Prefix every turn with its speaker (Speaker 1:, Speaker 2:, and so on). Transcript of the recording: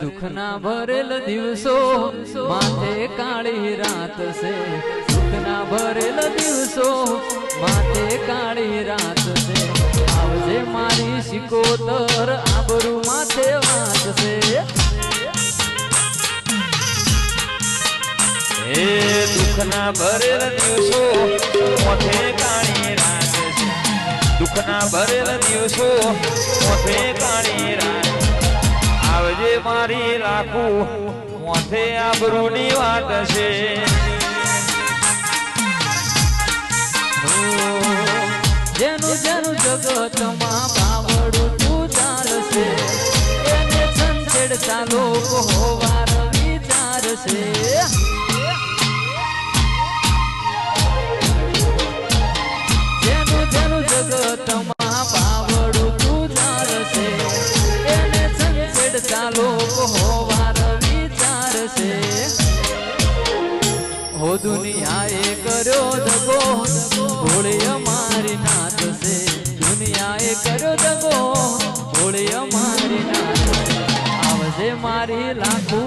Speaker 1: દુઃખના ભરેલ દિવસો માથે કાળી રાત છે, દુઃખના ભરેલ દિવસો માથે કાળી રાત છે, આવજે મારી સિકોતર આબરૂ માથે વાત છે।
Speaker 2: એ દુઃખના ભરેલ દિવસો માથે કાળી રાત છે, દુઃખના ભરેલ દિવસો માથે કાળી રાત, આવજે મારી લાખું માથે આબરૂની વાત છે।
Speaker 1: જેનું જેનું જગતમાં બાવડું તું ચાલશે, એને છંછેડતા લોકો હોવાર વિચારશે। જેનું જેનું જગતમાં બાવડું તું ચાલશે, એને છંછેડતા લોકો હોવાર વિચારશે। હો દુનિયાએ કર્યો દગો ભોળી અમારી નાથ છે, દુનિયાએ કર્યો દગો ભોળી અમારી નાથ છે, આવજે મારી લાખો